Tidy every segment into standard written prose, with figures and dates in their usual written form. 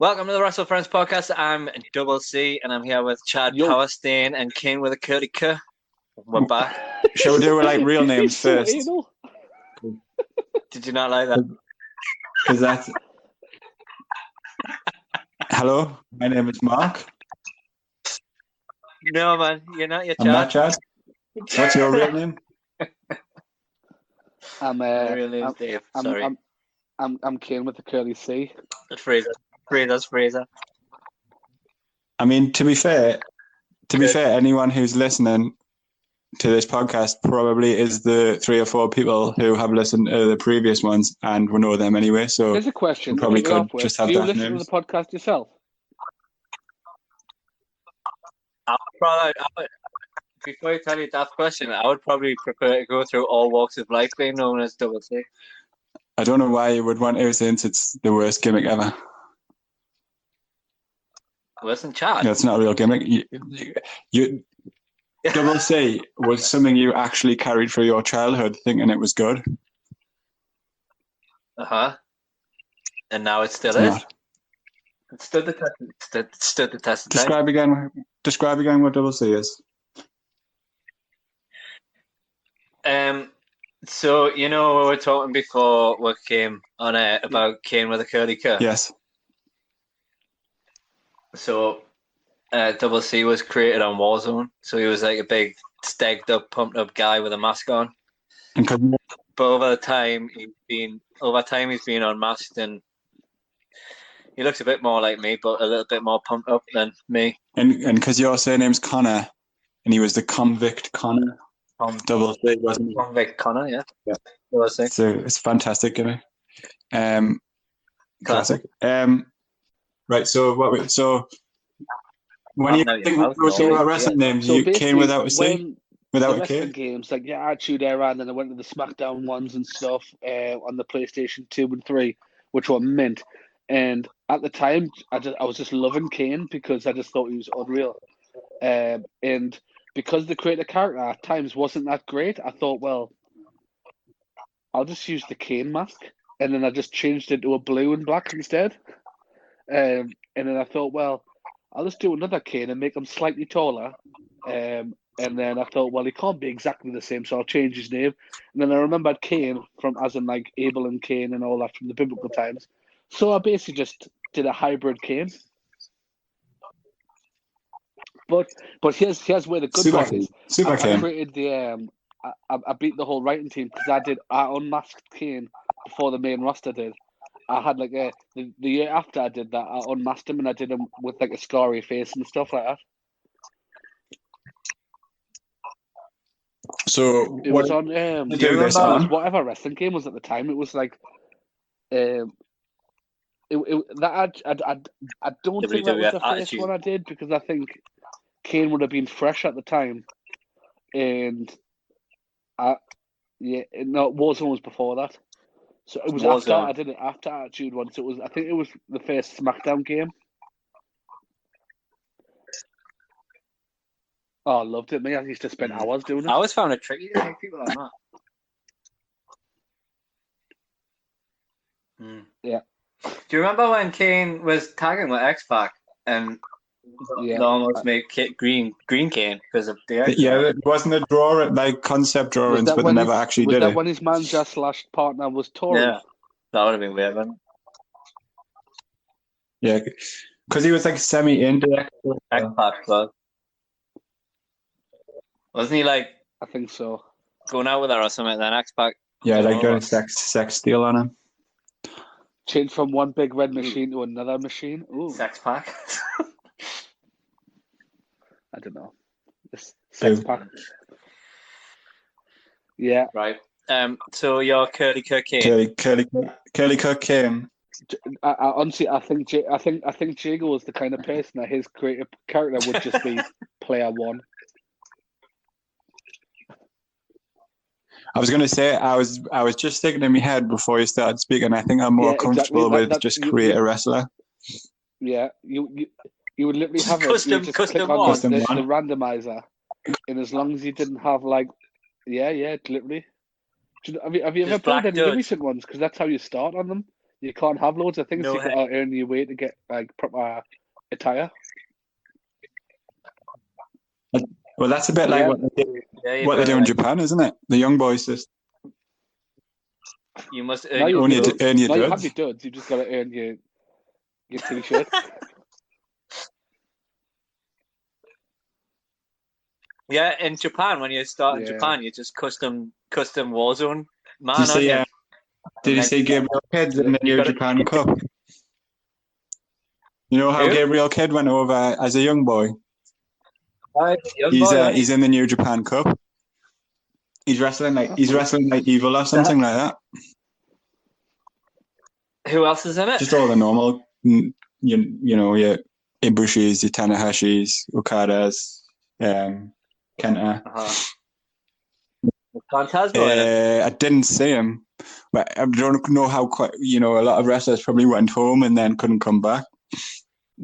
Welcome to the WrestleFriends podcast. I'm Double C, and I'm here with Chad Yo. Powerstein and Cain with a Curly K. We're back. Shall we do like real names first? Did you not like that? Because that's. Hello, my name is Mark. No, man, you're not. You're I'm not Chad. What's your real name? My real name's Dave. Sorry. I'm Cain with the curly C. Fraser. Fraser. I mean, to be fair, anyone who's listening to this podcast probably is the 3 or 4 people who have listened to the previous ones, and we know them anyway. So here's a question. we probably could just have Do you that listen names. to the podcast yourself? Before you tell you that question, I would probably prefer to go through all walks of life being known as Double C. I don't know why you would want to, since it's the worst gimmick ever. Listen, Chad. That's not a real gimmick. You Double C was something you actually carried through your childhood, thinking it was good. And now it still It's is. not. It stood the test of time. Describe again what Double C is. So we were talking before we came on about Cain with a Curly K. Yes. So Double C was created on Warzone, so he was like a big, stegged up, pumped up guy with a mask on. But over time he's been unmasked, and he looks a bit more like me, but a little bit more pumped up than me. And because your surname's Connor, and he was the convict Connor. Double C, wasn't he? Convict Connor, yeah. So it's fantastic, gimmick. Classic. Right. So when you think about wrestling names, you Cain without a C, without a K. Games like Attitude Era, and then I went to the SmackDown ones and stuff on the PlayStation 2 and 3, which were mint. And at the time, I was just loving Cain because I just thought he was unreal. And because the creative character at times wasn't that great, I thought, well, I'll just use the Cain mask, and then I just changed it to a blue and black instead. And then I thought, well, I'll just do another Cain and make him slightly taller. And then I thought, well, he can't be exactly the same, so I'll change his name. And then I remembered Cain from, as in like Abel and Cain and all that from the biblical times. So I basically just did a hybrid Cain. But here's where the good part is. I created the I beat the whole writing team because I unmasked Cain before the main roster did. I had like the year after I did that, I unmasked him and I did him with like a scarry face and stuff like that. So it was on whatever wrestling game was at the time. It was like I don't think that was the first one I did because I think Cain would have been fresh at the time, and Warzone was before that. So it was after I did it after Attitude one. So I think it was the first SmackDown game. Oh, I loved it. Me, I used to spend hours doing it. I always found it tricky to make people like that. Yeah. Do you remember when Cain was tagging with X-Pac and they almost made Green Cain because of the X-Pac? Yeah, it wasn't a drawing, like concept drawings, but they never actually did it. Was that when his manager / partner was Tori? Yeah, that would have been weird, man. Yeah, because he was like semi-into X-Pac club. Wasn't he like? I think so. Going out with her or something, then X-Pac. Yeah, like doing sex steal on him. Change from one big red machine to another machine. Ooh. Sex pack. I don't know. Sex pack. Yeah. Right. So your Curly K Cain. Curly K Cain. I honestly, I think Jago is the kind of person that his creative character would just be player one. I was going to say, I was just thinking in my head before you started speaking. I think I'm more comfortable with just create a wrestler. Yeah, you would literally have custom click one. on the randomizer, and as long as you didn't have like, literally. Have you ever played any recent ones? Because that's how you start on them. You can't have loads of things. No You've got to earn your way to get like proper attire. Well, that's a bit like what they do in Japan, isn't it? The young boys just you must Now earn you your only do. to earn your Now you have duds. your duds. You just got to earn your t-shirt. Yeah, in Japan, when you start in Yeah. Japan, you just custom Warzone man, Did you see, aren't did you see Gabriel Kidd in the You New gotta- Japan Cup? You know how Who? Gabriel Kidd went over as a young boy? He's in the New Japan Cup. He's wrestling like Evil or something like that. Who else is in it? Just all the normal, you know, your Ibushis, your Tanahashis, Okadas, Kenta. Phantasmo in it. I didn't see him, but I don't know how quite. You know, a lot of wrestlers probably went home and then couldn't come back.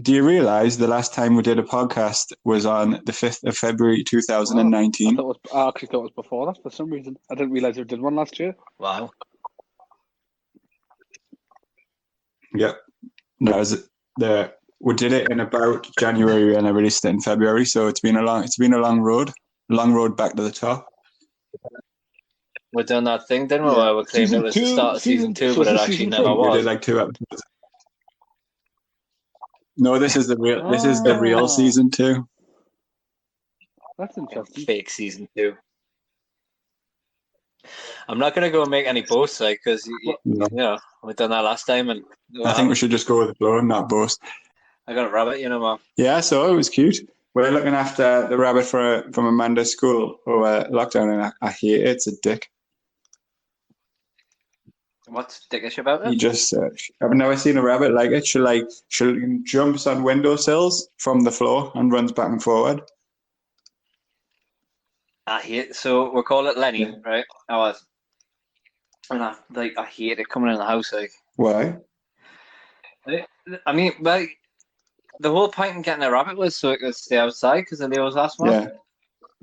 Do you realise the last time we did a podcast was on the 5th of February 2019? I actually thought it was before that for some reason. I didn't realise we did one last year. Wow. Yep. That was we did it in about January and I released it in February, so it's been a long road back to the top. We're doing that thing, didn't we? Yeah. Where we claimed it was the start of season 2, but it actually never was. We did like 2 episodes. No, this is the real. This is the real season 2. That's interesting. Fake season 2. I'm not gonna go and make any boasts, like, because you know we've done that last time, and I think we should just go with the flow and not boast. I got a rabbit, you know, man. Yeah, so it was cute. We're looking after the rabbit from Amanda's school over lockdown, and I hate it. It's a dick. What's dickish about it? You just I've never seen a rabbit like it. She jumps on windowsills from the floor and runs back and forward. I hate. So we'll call it Lenny, right? And I hate it coming in the house. Like, why? I mean, like, the whole point in getting a rabbit was so it could stay outside because of Leo's asthma. Yeah.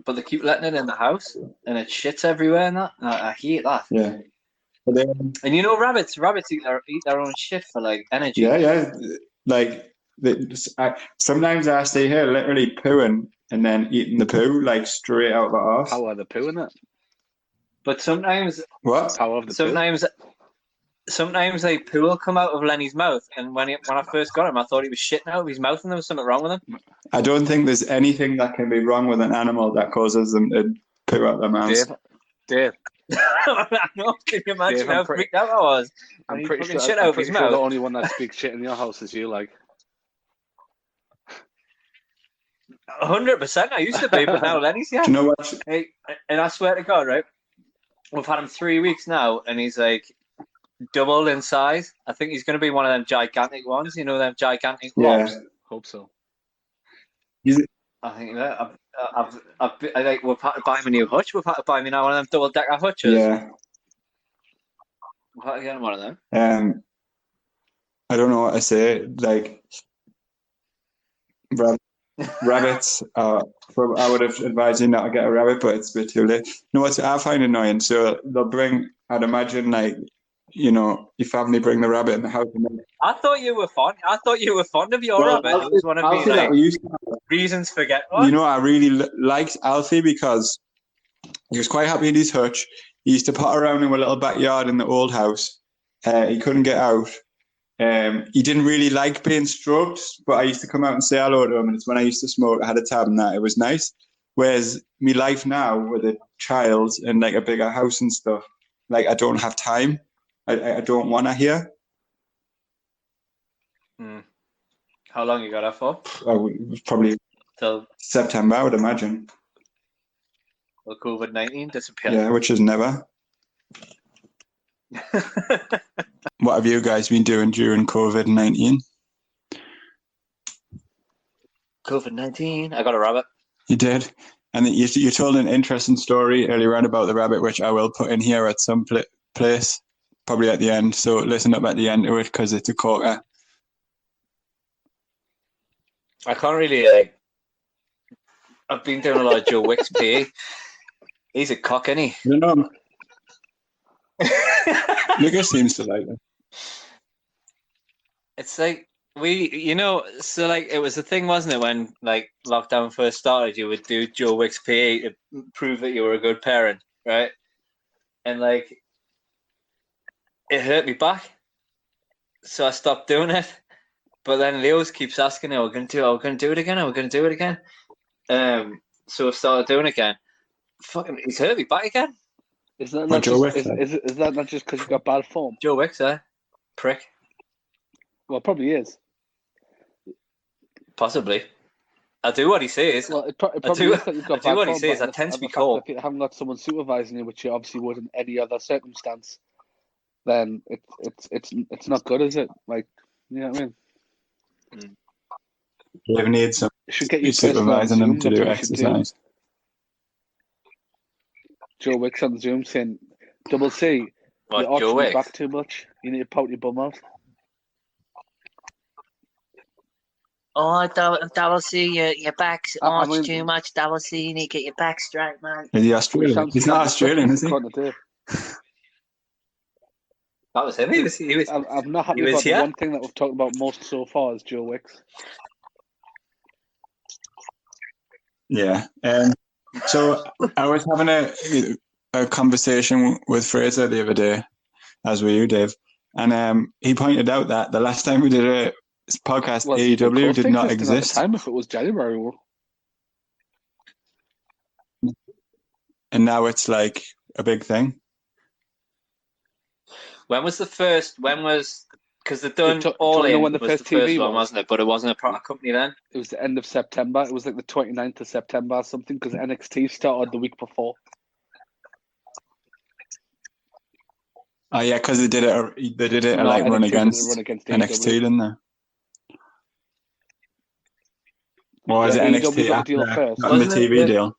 But they keep letting it in the house, and it shits everywhere. And that I hate that. Yeah. And you know, rabbits eat their own shit for like energy. Yeah. Like sometimes I stay here literally pooing and then eating the poo like straight out the arse. Power of the poo, innit? But sometimes what? Power of the sometimes. poo. Sometimes a poo will come out of Lenny's mouth, and when I first got him, I thought he was shitting out of his mouth, and there was something wrong with him. I don't think there's anything that can be wrong with an animal that causes them to poo out their mouths. Dave. I know. Can you imagine how freaked out I was? I'm pretty sure shit out of his mouth. the only one that speaks shit in your house is you, like. 100%. I used to be, but now Lenny's Do you know what? Hey, and I swear to God, right? We've had him 3 weeks now, and he's like doubled in size. I think he's going to be one of them gigantic ones. You know, them gigantic blobs. Yeah. Hope so. I think that I like we've had to buy him a new hutch. We've had to buy me now one of them double decker hutches. Yeah. We've had to get him one of them. I don't know what to say. Like rabbits. I would have advised you not to get a rabbit, but it's a bit too late. You know what I find annoying? So they'll bring. I'd imagine like. You know, your family bring the rabbit in the house. I thought you were fond. Of your rabbit. It was one of Alfie, me reasons for getting one. You know, I really liked Alfie because he was quite happy in his hutch. He used to potter around in a little backyard in the old house. He couldn't get out. He didn't really like being stroked, but I used to come out and say hello to him. And it's when I used to smoke, I had a tab and that. It was nice. Whereas my life now with a child and like a bigger house and stuff, like I don't have time. I don't want to hear. How long you got that for? Probably till September, I would imagine. Will COVID-19 disappear? Yeah, which is never. What have you guys been doing during COVID-19? COVID-19. I got a rabbit. You did, and you told an interesting story earlier on about the rabbit, which I will put in here at some place. Probably at the end, so listen up at the end to it because it's a corker. I can't really. I've been doing a lot of Joe Wick's PA. He's a cock, isn't he? I don't know. Lucas seems to like it. It's like so like it was a thing, wasn't it? When like lockdown first started, you would do Joe Wick's PA to prove that you were a good parent, right? And like it hurt me back, so I stopped doing it. But then Leo's keeps asking, "Are we going to do? Are we going to do it again? Are we going to do it again?" So I started doing it again. Fucking, he's hurt me back again. Is that not just, is that not just because you got bad form? Joe Wick's prick. Well, it probably is. Possibly. I do what he says. Well, it probably is that you've got bad what form, he says. I tend to be cold. If you haven't got someone supervising you, which you obviously would in any other circumstance, then it's not good, is it? Like, you know what I mean? You need some. You should get you supervising them to do exercise. Joe Wick's on Zoom saying, "Double C, what, you're Joe arching Wick? your back too much. You need to pout your bum out." Oh, Double C, your back's arched too much. Double C, you need to get your back straight, man. Is he Australian? He's not Australian, is he? That was him. He was. I'm not happy about the one thing that we've talked about most so far is Joe Wick's. Yeah. So I was having a conversation with Fraser the other day, as were you, Dave, and he pointed out that the last time we did a podcast, AEW did not exist. At the time, if it was January, and now it's like a big thing. When was the first? Because they've done All In when the first TV one, wasn't it? But it wasn't a proper company then. It was the end of September. It was like the 29th of September or something, because NXT started the week before. Oh yeah, because they did it. They did it like run against NXT, didn't they? Or was it NXT after the TV deal?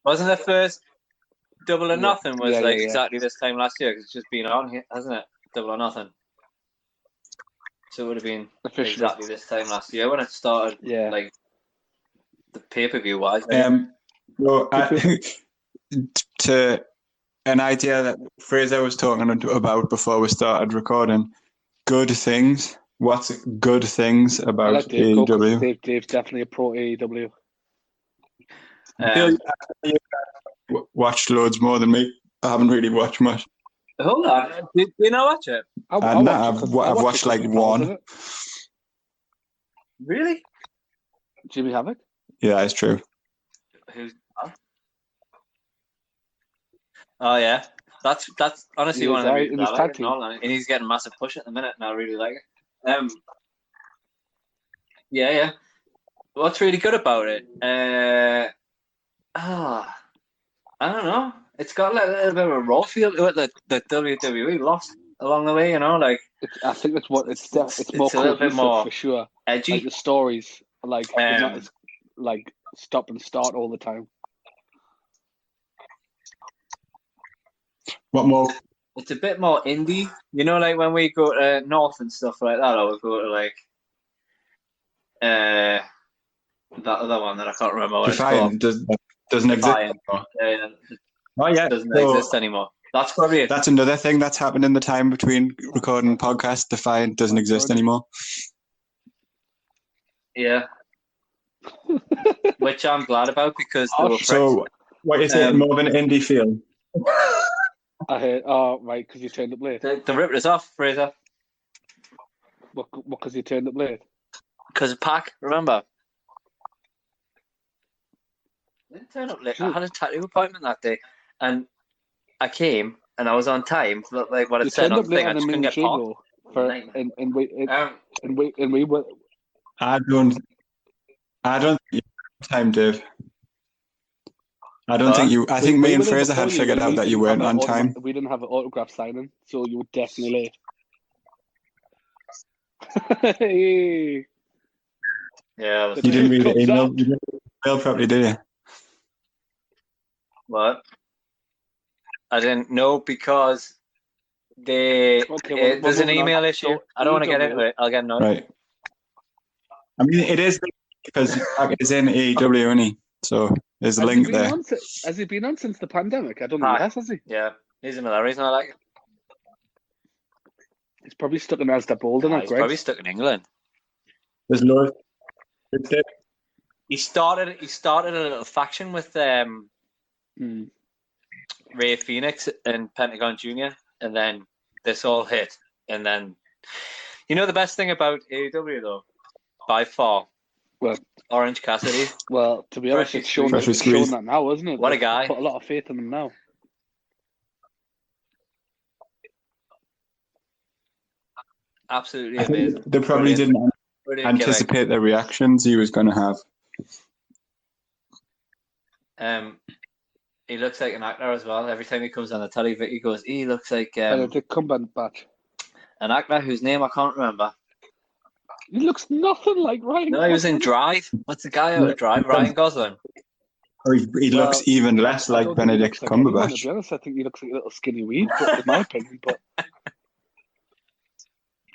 Wasn't the first Double or Nothing was exactly this time last year? Because it's just been on, hasn't it? Double or Nothing. So it would have been exactly this time last year when it started. Yeah. Like the pay-per-view wise. Well, to an idea that Fraser was talking about before we started recording, good things. What's good things about AEW? Dave's definitely a pro AEW. Watched loads more than me. I haven't really watched much. Hold on, did you not watch it? I've watched like one. Really? Jimmy Havoc? Yeah, it's true. Who's? Oh yeah, that's honestly one of the reasons I like it. And he's getting massive push at the minute, and I really like it. Yeah. What's really good about it? I don't know. It's got like a little bit of a raw feel to it that WWE lost along the way. You know, like I think it's more a little bit more for sure. Edgy. Like the stories, like they're not as like stop and start all the time. What more? It's a bit more indie. You know, like when we go to North and stuff like that, or we go to like that other one that I can't remember what it's called. Doesn't exist anymore. Oh yeah, doesn't exist anymore. That's probably it. That's another thing that's happened in the time between recording podcasts. Defiant doesn't exist anymore. Yeah. Which I'm glad about because they were so what is it? More of an indie feel? I heard. Right, because you turned the blade. They ripped us off, Fraser. What? Because you turned the blade? Because of Pac, remember? I didn't turn up late. I had a tattoo appointment that day, and I came and I was on time for like what it said on the thing. I just couldn't get parked. And we were. I don't think time, Dave. I don't think you. I think me and Fraser had figured out that you weren't on time. We didn't have an autograph signing, so you were definitely late. Yeah, you didn't read the email. You didn't read the email properly, did you? What? I didn't know because there's an email issue. I don't want to get into it. I'll get annoyed. Right. I mean, it is because it's in AEW, isn't he? So there's a link there. Has he been on since the pandemic? I don't think he has he? Yeah, he's another reason I like He's probably stuck in Asda Boulder, not He's Greg. probably stuck in England. There's no. He started a little faction with Ray Phoenix and Pentagon Jr. and then this all hit. And then, the best thing about AEW though, by far, Well, Orange Cassidy. Well, to be honest, it's shown that now, isn't it? What a guy! Put a lot of faith in him now. Absolutely amazing. They probably didn't anticipate the reactions he was going to have. He looks like an actor as well. Every time he comes on the telly, he goes, he looks like the comeback batch. An actor whose name I can't remember. He looks nothing like Ryan. No, he was in Drive. What's the guy out of Drive? Ryan Gosling. He looks even less like Benedict Cumberbatch. To be honest, I think he looks like a little skinny weed, in my opinion. But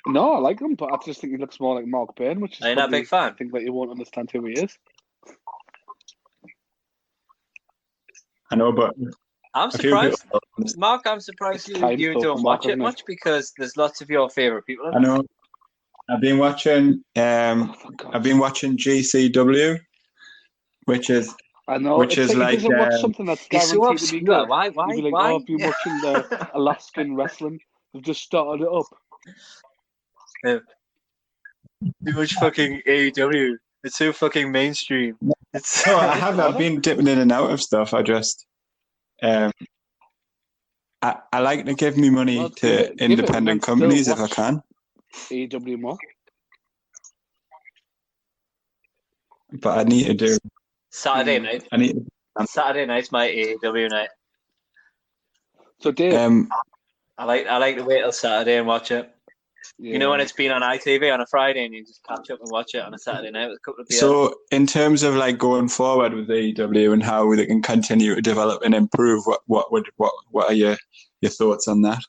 no, I like him, but I just think he looks more like Mark Bain, which is I'm not a big fan. I think that you won't understand who he is. I know, but I'm surprised, Mark. I'm surprised you don't watch it much because there's lots of your favorite people. I know. I've been watching. I've been watching GCW, which is. I know. Which is like watch something that's guaranteed to be good. Why? You'll be like, Why? I've been watching the Alaskan wrestling. They've just started it up. Too much fucking AEW. It's so fucking mainstream. It's no, I've been dipping in and out of stuff. I just, I like to give me money to independent companies if I can. AEW more. But I need to do Saturday night. Saturday night's my AEW night. So Dave, I like to wait till Saturday and watch it. Yeah. When it's been on ITV on a Friday and you just catch up and watch it on a Saturday night with a couple of beers. So in terms of like going forward with AEW and how they can continue to develop and improve, what are your thoughts on that?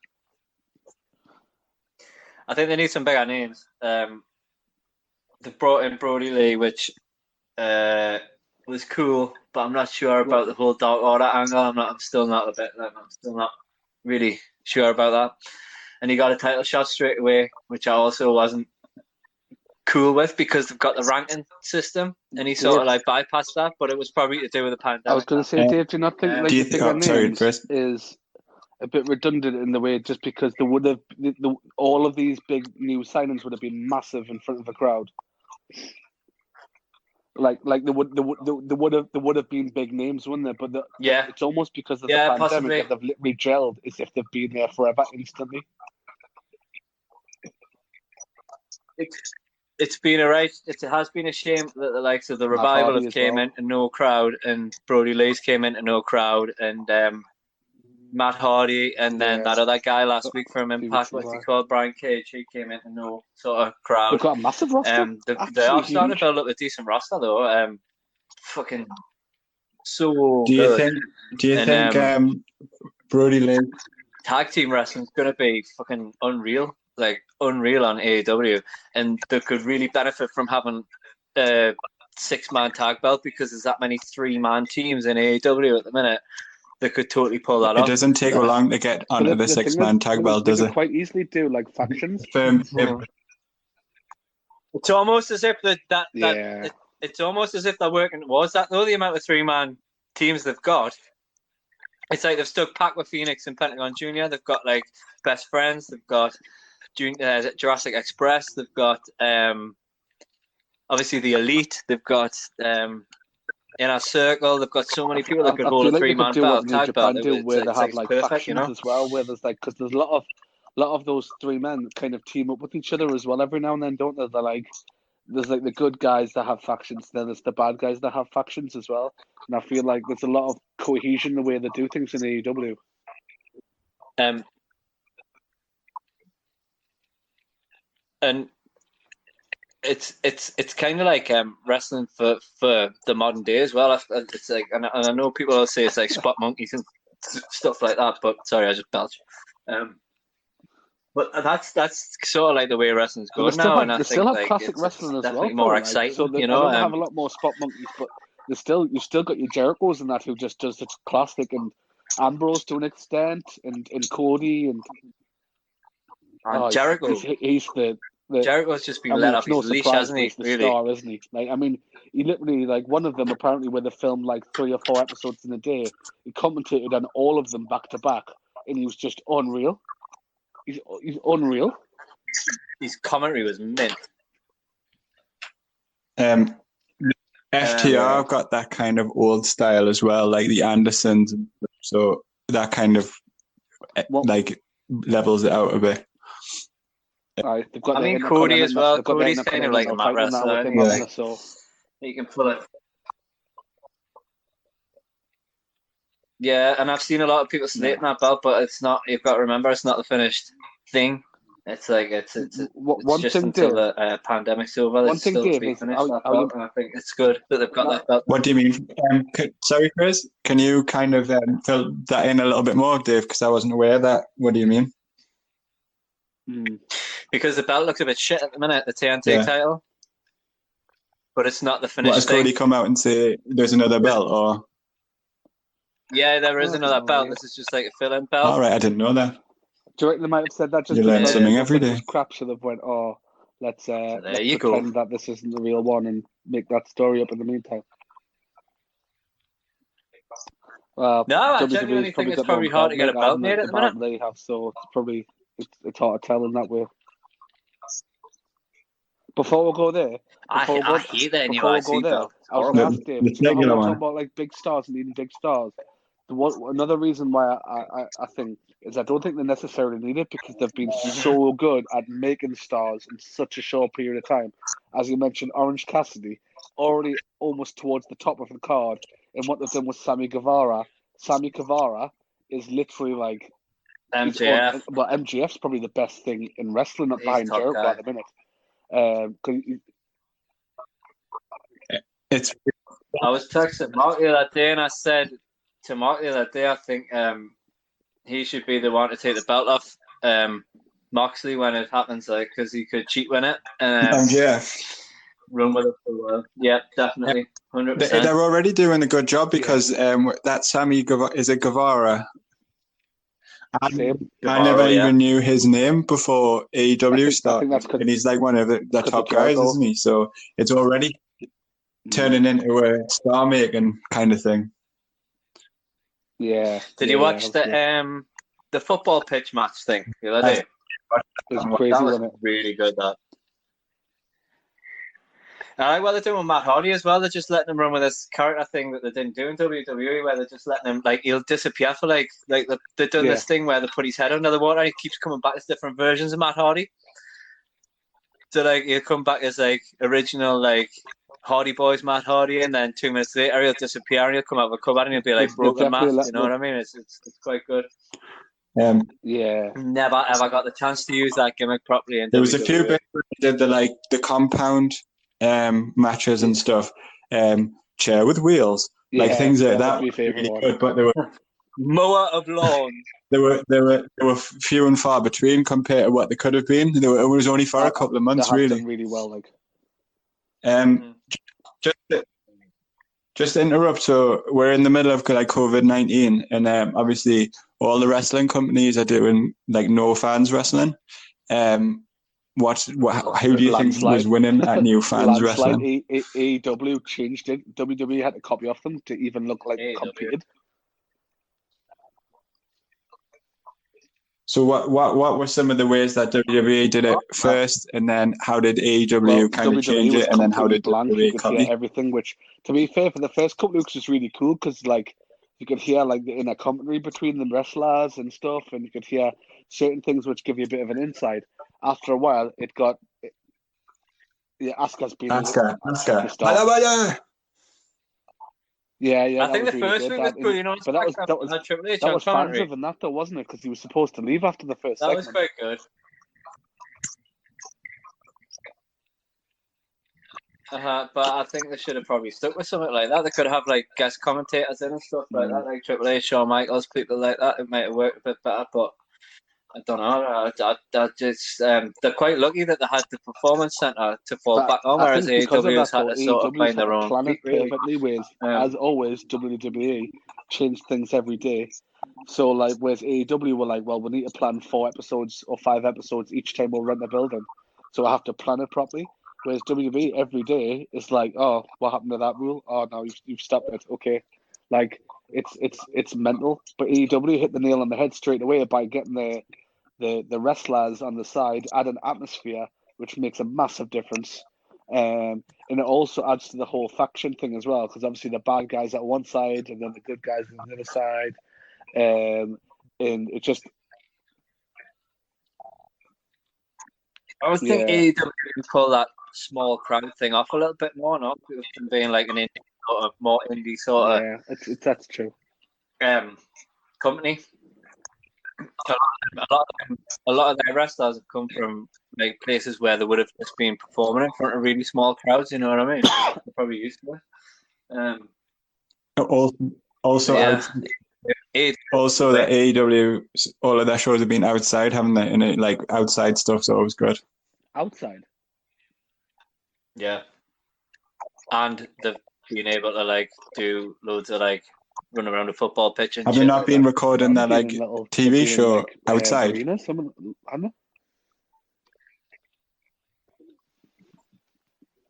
I think they need some bigger names. They've brought in Brody Lee, which was cool, but I'm not sure about the whole Dark Order angle. I'm still not really sure about that. And he got a title shot straight away, which I also wasn't cool with because they've got the ranking system, and he sort of like bypassed that. But it was probably to do with the pandemic. I was going to say, Dave, do you not think the bigger names is a bit redundant in the way just because they would have all of these big new signings would have been massive in front of a crowd. Like they would have been big names, wouldn't they? But it's almost because of the pandemic possibly. That they've literally gelled as if they've been there forever instantly. It has been a shame that the likes of the Revival have came into no crowd, and Brody Lee's came into no crowd, and Matt Hardy, and then that other guy last week from Impact, what's he called, Brian Cage, he came into no sort of crowd. They've got a massive roster. They are starting to build up a decent roster though. Fucking so. Do you think Brody Lee tag team wrestling is going to be fucking unreal? Like unreal on AEW, and they could really benefit from having a 6-man tag belt because there's that many 3-man teams in AEW at the minute. They could totally pull that off. It doesn't take long to get onto the 6-man tag belt, does it? Quite easily do like factions. It's almost as if it's almost as if they're working towards that. Though the amount of 3-man teams they've got, it's like they've stuck Pac with Phoenix and Pentagon Jr. They've got like Best Friends. They've got Jurassic Express. They've got obviously the Elite. They've got Inner Circle. They've got so many people that could hold a 3-man belt, tag belt. Where they have like perfect, factions as well. Where there's like because there's a lot of those 3 men kind of team up with each other as well every now and then, don't they? They're like there's like the good guys that have factions, then there's the bad guys that have factions as well. And I feel like there's a lot of cohesion the way they do things in AEW. And it's kind of like wrestling for the modern day as well. It's like, and I know people will say it's like spot monkeys and stuff like that. But sorry, I just belched. But that's sort of like the way wrestling's going now, and I think still have like classic wrestling as well. More exciting, so they have a lot more spot monkeys, but you've still got your Jerichos and that who just does the classic, and Ambrose to an extent, and Cody and. And Jericho. He's the Jericho's just been let off his leash, hasn't he? He's the star, isn't he? Like, I mean, he literally, like, one of them apparently where they filmed like 3 or 4 episodes in a day. He commentated on all of them back to back, and he was just unreal. He's unreal. His commentary was mint. FTR got that kind of old style as well, like the Andersons. So that kind of like levels it out a bit. They've got Cody as well. Cody's kind of like a mat wrestler. So he can pull it. Yeah, and I've seen a lot of people slating that belt, but it's not. You've got to remember, it's not the finished thing. It's like it's just until the pandemic's over. One thing, Dave, is and I think it's good that they've got that belt. What do you mean? Sorry, Chris. Can you kind of fill that in a little bit more, Dave? Because I wasn't aware of that. What do you mean? Because the belt looks a bit shit at the minute, the TNT title, but it's not the finished thing. Has Cody come out and say there's another belt, or? Yeah, there is another belt. This is just like a fill-in belt. All right, I didn't know that. Do you reckon they might have said that just you learn something every day? Crap, so they've went, let's pretend go. That this isn't the real one and make that story up in the meantime. No, I genuinely think it's probably hard to get a belt made at the minute. They have, so it's probably it's hard to tell in that way. Before we go there, I hate that new IC belt. I was going to ask Dave, you know how we're talking about like big stars and needing big stars. Another reason why I think is I don't think they necessarily need it because they've been so good at making stars in such a short period of time. As you mentioned, Orange Cassidy already almost towards the top of the card, and what they've done with Sammy Guevara. Sammy Guevara is literally like MJF. MJF's probably the best thing in wrestling, not behind Jericho at the minute. I was texting Mark the other day, and I said to Mark the other day, I think he should be the one to take the belt off Moxley when it happens, like because he could cheat win it. Run with it for a while. Yeah, definitely, 100%. They're already doing a good job because that Sammy Guevara. I never even knew his name before AEW started, and he's like one of the top guys, isn't he? So it's already turning into a star-making kind of thing. Yeah. Did you watch the football pitch match thing the other day? It was crazy, that was really good. That. I like what they're doing with Matt Hardy as well. They're just letting him run with this character thing that they didn't do in WWE, where they're just letting him, like, he'll disappear for, like they're doing this thing where they put his head under the water and he keeps coming back as different versions of Matt Hardy. So, like, he'll come back as, like, original, like, Hardy Boys Matt Hardy, and then 2 minutes later he'll disappear and he'll come out with a cover and he'll be, like, broken Matt, you know what I mean? It's quite good. Never ever got the chance to use that gimmick properly. In there was a few bits where they did the compound matches and stuff, chair with wheels, like things like that. Really good, but they were mower of lawn. They were few and far between compared to what they could have been. It was only for a couple of months, really. Done really well, like. Just to interrupt. So we're in the middle of like COVID-19, and obviously all the wrestling companies are doing like no fans wrestling. Who do you think was winning at new fans wrestling? AEW changed it. WWE had to copy off them to even look like competed. So what were some of the ways that WWE did it first, and then how did AEW kind of change it, and then how did WWE copy everything? Which, to be fair, for the first couple of weeks was really cool because like you could hear like the inner commentary between the wrestlers and stuff, and you could hear certain things which give you a bit of an insight. After a while, it got Asuka's been Asuka. Yeah. I think the first week was good, you know. But that was fans of that, though, wasn't it? Because he was supposed to leave after the first. That was quite good. But I think they should have probably stuck with something like that. They could have like guest commentators in and stuff like that, like Triple H, Shawn Michaels, people like that. It might have worked a bit better, but I don't know. I just they're quite lucky that they had the performance center to fall back on, whereas AEW has had to sort of find their own plan feet, really. perfectly. Whereas, as always, WWE changed things every day. So, like, whereas AEW were like, well, we need to plan 4 episodes or 5 episodes each time we'll rent a building, so I have to plan it properly. Whereas WWE every day is like, oh, what happened to that rule? Oh, no, you've stopped it. Okay, like it's mental. But AEW hit the nail on the head straight away by getting the wrestlers on the side, add an atmosphere, which makes a massive difference. And it also adds to the whole faction thing as well, because obviously the bad guys at one side and then the good guys on the other side. And it just... I would think AEW would pull that small crowd thing off a little bit more, not from being like an indie sort of more indie sort of that's true. Company. A lot of their wrestlers have come from like places where they would have just been performing in front of really small crowds. You know what I mean? They're probably used to it. Also, the AEW, all of their shows have been outside, haven't they? And like outside stuff's always good. Outside. Yeah, and they've been able to like do loads of like run around a football pitch. And have they not been recording their like TV show like, outside? Arena, haven't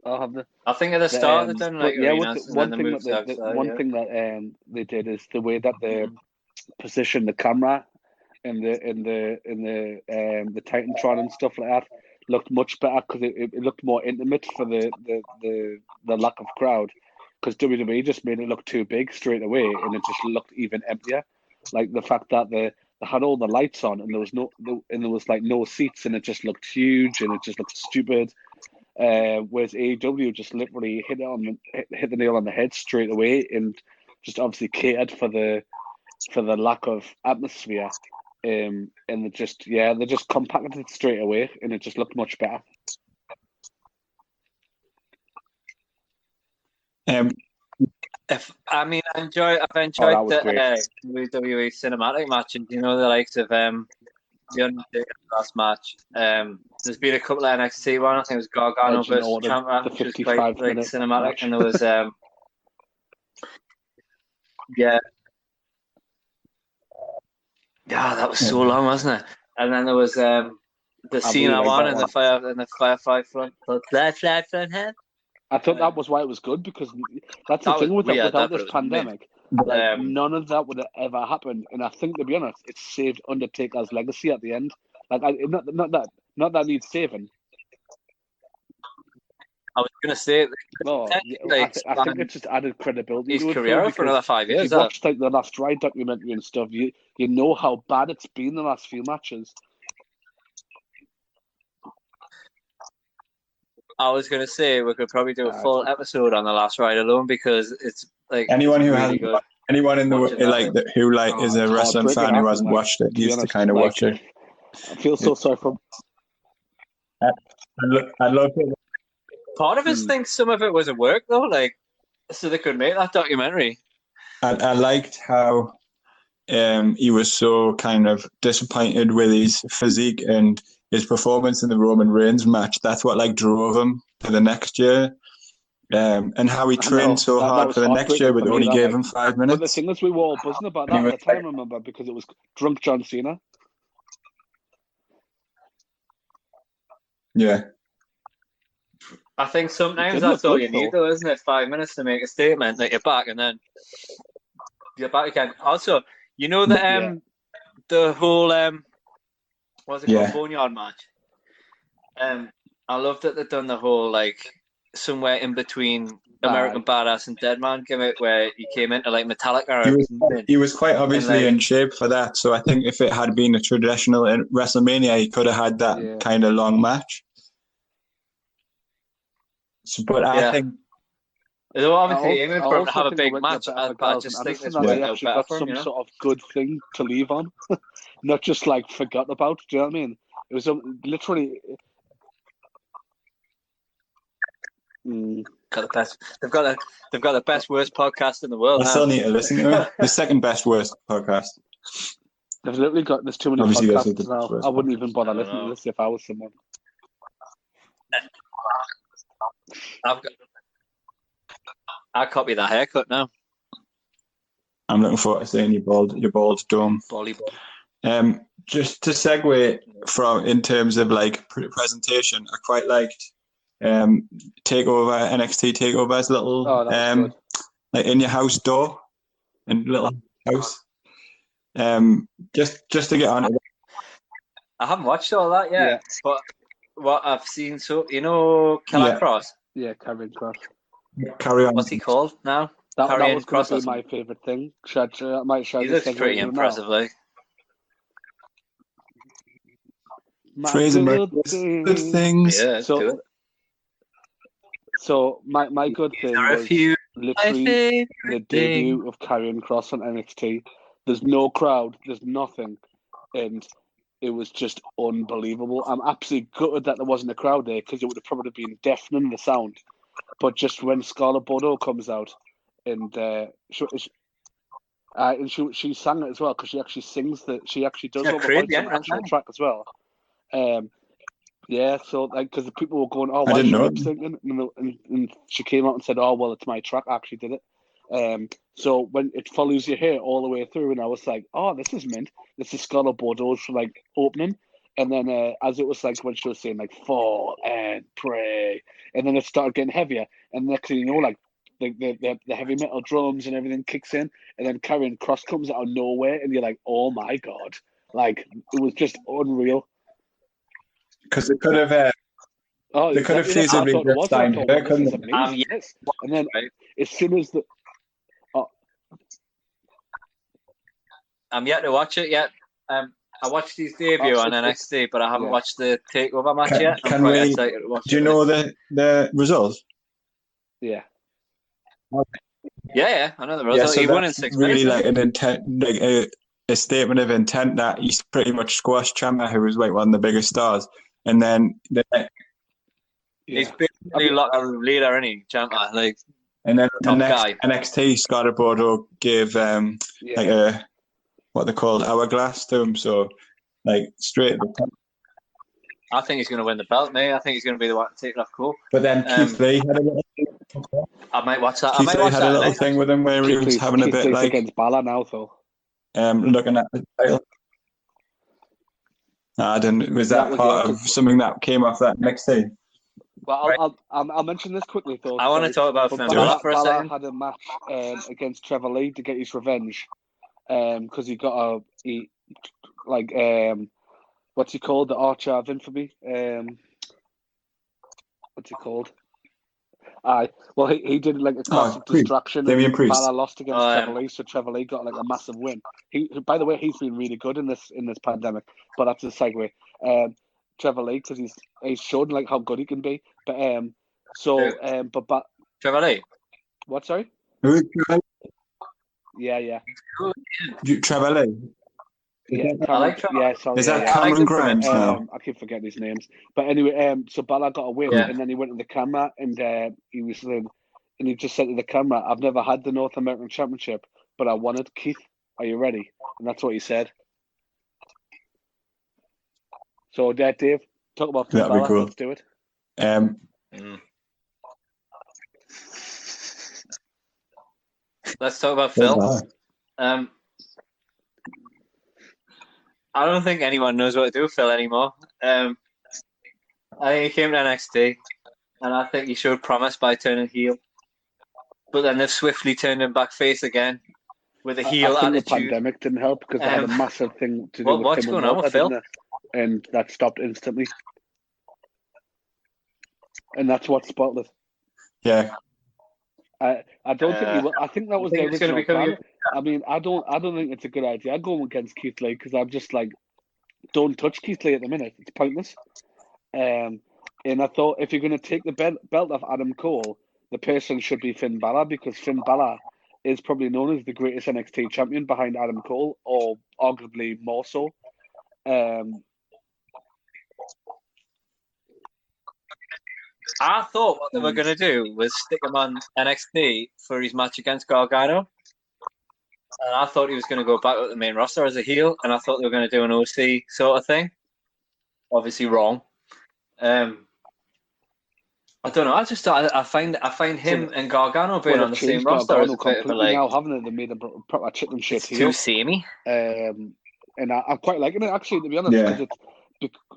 they? I think at the start they've done like arenas, one thing that they did is the way that they positioned the camera in the Titantron and stuff like that looked much better because it looked more intimate for the lack of crowd. Because WWE just made it look too big straight away, and it just looked even emptier. Like the fact that they had all the lights on, and there was like no seats, and it just looked huge, and it just looked stupid. Whereas AEW just literally hit the nail on the head straight away, and just obviously catered for the lack of atmosphere. And they just compacted it straight away, and it just looked much better. I've enjoyed the WWE cinematic matches. You know, the likes of the Undertaker last match. There's been a couple of NXT one. I think it was Gargano versus Ciampa, which was quite like cinematic, match. And there was that was so long, wasn't it? And then there was the Cena one and the Firefly front head. I thought that was why it was good, because that's the thing without this pandemic. Like, none of that would have ever happened, and I think, to be honest, it saved Undertaker's legacy at the end. Like, not that needs saving. I was going to say, I think it just added credibility to his career for another 5 years. If you watched like the Last Ride documentary and stuff, you know how bad it's been the last few matches. I was going to say we could probably do a full episode on the Last Ride alone, because it's like anyone who has anyone in the is a wrestling fan who hasn't watched it needs to kind of watch it. I feel so sorry for. I love it. Part of us thinks some of it was a work though, like so they could make that documentary. I liked how he was so kind of disappointed with his physique and his performance in the Roman Reigns match. That's what like drove him to the next year. And how he trained so hard for the next year, but only gave him 5 minutes. But the thing is, we were all buzzing about that at the time, remember, because it was drunk John Cena. Yeah. I think sometimes that's all you need, though, isn't it? 5 minutes to make a statement that you're back, and then you're back again. Also, you know the whole what's it called, Boneyard match. I love that they've done the whole like somewhere in between American Badass and Deadman gimmick where he came into like Metallica. He was quite obviously in shape for that, so I think if it had been a traditional WrestleMania, he could have had that kind of long match. So, but I think they're obviously aiming for him to have a big match, but I just think it's worked out better for him. Some sort of good thing to leave on, not just like forgot about. Do you know what I mean? It was literally. Got the best. They've got the best worst podcast in the world. I still need to listen to it. The second best worst podcast. They've literally there's too many Obviously, you guys podcasts did the now. first I wouldn't one. even bother I don't listening to know. this if I was someone. I copy that haircut now. I'm looking forward to seeing your bald dome. Volleyball. Just to segue from in terms of like presentation, I quite liked NXT Takeover's little like in your house door and little house. Just to get on it. I haven't watched all that yet, but what I've seen, Killer Cross. Yeah, Karrion Kross. Carry on. What's he called now? That was going Cross to be my favourite thing. He looks pretty impressive, like. Fraser good things. Yeah, so my good thing was literally the debut of Karrion Kross on NXT. There's no crowd, there's nothing, and it was just unbelievable. I'm absolutely gutted that there wasn't a crowd there because it would have probably been deafening the sound. But just when Scarlett Bordeaux comes out and she sang it as well because she actually sings she actually does all the voice on the actual track as well. So like because the people were going, oh, why is she lip syncing? And she came out and said, oh, well, it's my track. I actually did it. So when it follows your hair all the way through, and I was like, oh, this is mint. This is Scarlett Bordeaux for like opening. And then as it was like when she was saying like fall and pray, and then it started getting heavier, and next thing you know, like the heavy metal drums and everything kicks in, and then Karrion Kross comes out of nowhere, and you're like, oh my god, like it was just unreal. Because they could have feasibly just signed her, couldn't they? Yes. And then as soon as I'm yet to watch it yet. I watched his debut on NXT, but I haven't watched the takeover match yet. I'm quite excited to watch it. Do you know the results? Yeah. Yeah, I know the results. He won in 6 minutes. Really like an intent, like a statement of intent that he's pretty much squashed Ciampa, who was like one of the biggest stars, and then he's basically like a leader, isn't he, Ciampa? Like, and then top guy. NXT Scarlett Bordeaux gave like a what they called hourglass to him, so like straight at the top. I think he's going to win the belt, mate. I think he's going to be the one to take it off cool. But then Keith Lee had a little. I might watch that. Keith Lee had a little thing with him where he was having a bit like against Balor now, though. Looking at the title. I didn't. Was that part of something that came off that NXT? Well, I'll mention this quickly though. I want to talk about Finn Balor for a second. Balor had a match against Trevor Lee to get his revenge, because he got what's he called? The Archer of Infamy. What's he called? Well, he did like a classic distraction. And Balor lost against Trevor Lee, so Trevor Lee got like a massive win. By the way, he's been really good in this pandemic. But that's a segue. Trevor Lee, because he's shown like how good he can be. But Trevor Lee. What? Sorry. Who is Trevor Lee? Yeah. Trevor Lee. Yeah, I like Trevor. Yeah, sorry. Is that Cameron Grimes now? I keep forgetting his names. But anyway, so Balor got a win, and then he went to the camera, and he was saying, and he just said to the camera, "I've never had the North American Championship, but I won it. Keith, are you ready?" And that's what he said. So, Dave, talk about Finn Balor. Cool. Let's do it. Let's talk about Phil. I don't think anyone knows what to do with Phil anymore. I think he came to NXT, and I think he showed promise by turning heel. But then they've swiftly turned him back face again with a heel attitude. The pandemic didn't help because they had a massive thing to do with what's going on with Phil? And that stopped instantly. And that's what spoiled it. Yeah. I don't think he will. I think that was the original plan. I mean, I don't think it's a good idea. I'd go against Keith Lee because I'm just like, don't touch Keith Lee at the minute. It's pointless. And I thought if you're going to take the belt off Adam Cole, the person should be Finn Balor because Finn Balor is probably known as the greatest NXT champion behind Adam Cole, or arguably more so. I thought what they were going to do was stick him on NXT for his match against Gargano. and I thought he was going to go back with the main roster as a heel, and I thought they were going to do an OC sort of thing. Obviously wrong. I don't know. I find him and Gargano being on the same roster as a bit of a like. Now haven't they made a proper chicken shit It's heel. too samey. And I'm quite liking it actually, to be honest. Yeah. Because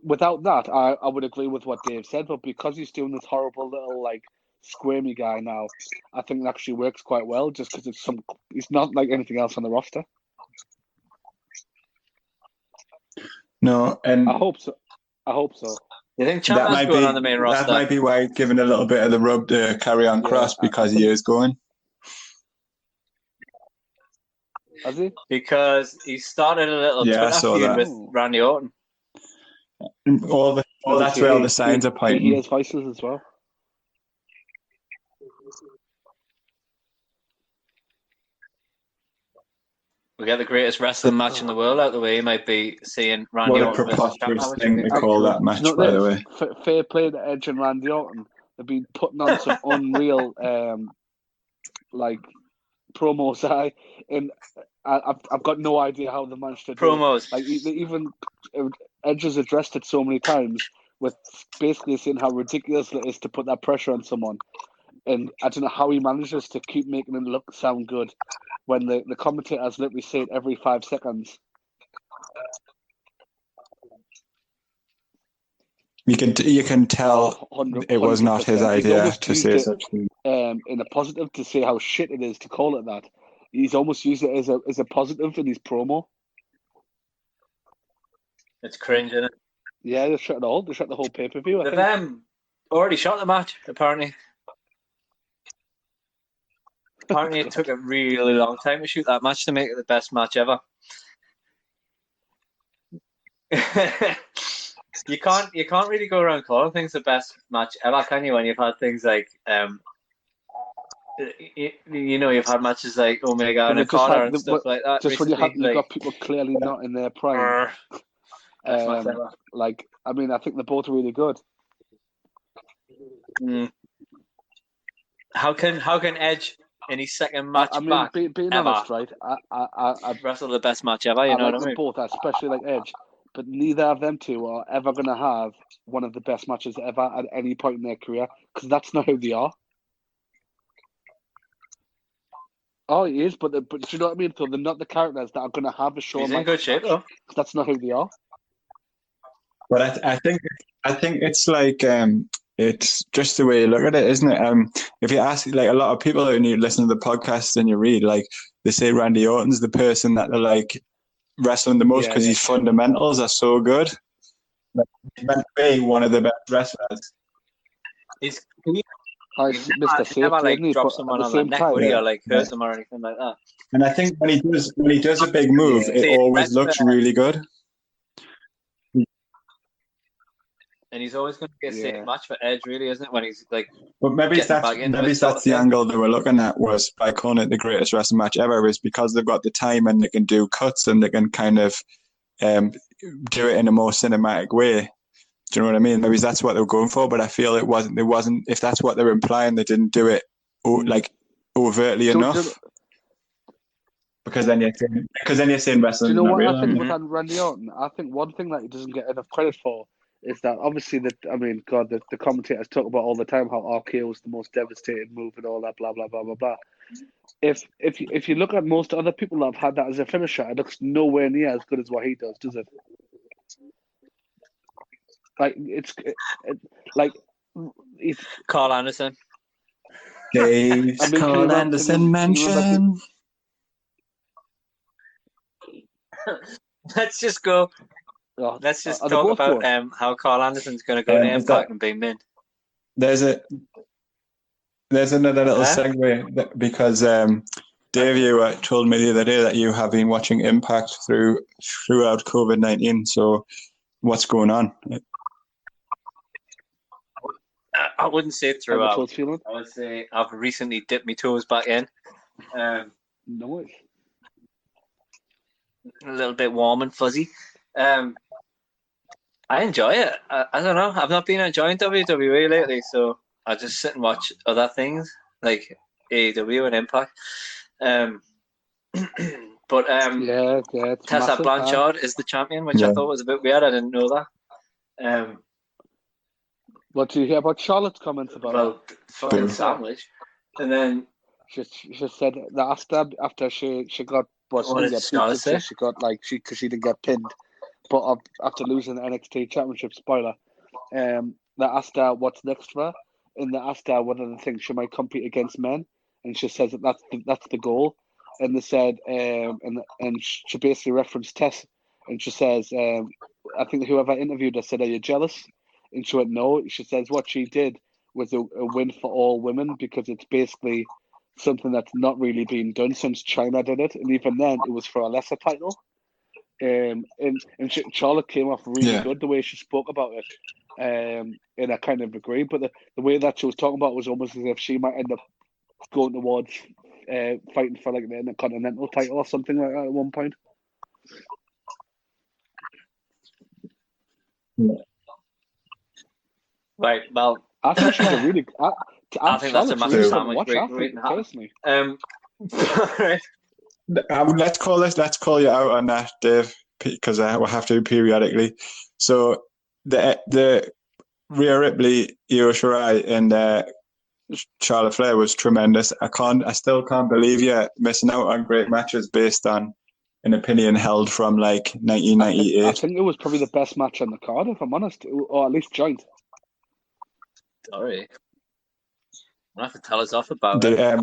without that, I would agree with what Dave said. But because he's doing this horrible little like squirmy guy now, I think it actually works quite well. Just because it's not like anything else on the roster. No, and I hope so. You think Ciampa's going on the main roster? That might be why giving a little bit of the rub to carry on Cross because he is going. Has he? Because he started a little Twitter feud with Randy Orton. That's where all the signs are pointing. He has vices as well. We get the greatest wrestling match in the world out of the way. He might be seeing Randy Orton. What a preposterous thing to call that match, by the way. Fair play to Edge and Randy Orton. They've been putting on some unreal, like promos. And I've got no idea how they managed to do promos. It. Like even Edge has addressed it so many times with basically saying how ridiculous it is to put that pressure on someone. And I don't know how he manages to keep making it sound good when the commentators literally say it every 5 seconds. You can tell it was not his idea to say such things. In a positive, to say how shit it is to call it that. He's almost used it as a positive in his promo. It's cringe, isn't it? Yeah, they shot it all. They shot the whole pay-per-view. They've already shot the match, apparently. Apparently, it took a really long time to shoot that match to make it the best match ever. You can't really go around calling things the best match ever, can you? When you've had things like, you've had matches like Omega and Okada and stuff like that. Just when you've got people clearly not in their prime. Like, I mean, I think they're both really good. How can Edge in his second match back being honest, right? I'd wrestle the best match ever. You know what I mean? Both, especially like Edge, but neither of them two are ever going to have one of the best matches ever at any point in their career because that's not who they are. Oh, he is, but do you know what I mean? So they're not the characters that are going to have a show. He's in good shape though. That's not who they are. But I think it's like it's just the way you look at it, isn't it? If you ask like a lot of people and you listen to the podcast and you read, like they say Randy Orton's the person that they're like wrestling the most because his fundamentals are so good. Like, he's meant to be one of the best wrestlers. He's Mr. Safe, never like drop someone on the neck or like hurt them or anything like that. And I think when he does a big move, it always looks really good. And he's always going to be a safe match for Edge, really, isn't it? When he's like, but maybe that's the angle they were looking at, was by calling it the greatest wrestling match ever, is because they've got the time and they can do cuts and they can kind of do it in a more cinematic way. Do you know what I mean? Maybe that's what they were going for, but I feel it wasn't. If that's what they're implying, they didn't do it like overtly enough. Because then you're saying wrestling. Do you know what real, I think with Randy Orton? I think one thing that he doesn't get enough credit for is that obviously the commentators talk about all the time how RKO is the most devastating move and all that, blah blah blah blah blah. If you look at most other people that have had that as a finisher, it looks nowhere near as good as what he does it? Like it's Carl Anderson. Dave's Carl Anderson mention. Let's just go. Let's just talk about how Carl Anderson's going to go to Impact and be mint. There's another little segue because Dave, you told me the other day that you have been watching Impact throughout COVID-19. So what's going on? I wouldn't say throughout. I would say I've recently dipped my toes back in. Nice. A little bit warm and fuzzy. I enjoy it. I don't know. I've not been enjoying WWE lately, so I just sit and watch other things like AEW and Impact. But Tessa Tessa Blanchard is the champion, which I thought was a bit weird. I didn't know that. What do you hear about Charlotte's comments about it? Fucking sandwich. And then she said that after she got busted, she got because she didn't get pinned, but after losing the NXT Championship, spoiler, they asked her what's next for her, and they asked her one of the things she might compete against men, and she says that's the goal. And they said, and she basically referenced Tess, and she says, I think whoever interviewed her said, "Are you jealous?" And she went, "No." She says what she did was a win for all women because it's basically something that's not really been done since China did it, and even then it was for a lesser title. And Charlotte came off really good the way she spoke about it, and I kind of agree. But the way that she was talking about it was almost as if she might end up going towards fighting for like the Intercontinental title or something like that at one point. Right. Well, I think she's a really. I think that's a massive sandwich. Personally. Let's call you out on that, Dave, because we'll have to periodically. So the Rhea Ripley, Io Shirai, and Charlotte Flair was tremendous. I still can't believe you're missing out on great matches based on an opinion held from like 1998. I think it was probably the best match on the card, if I'm honest, or at least joint. Sorry, I'll have to tell us off about it.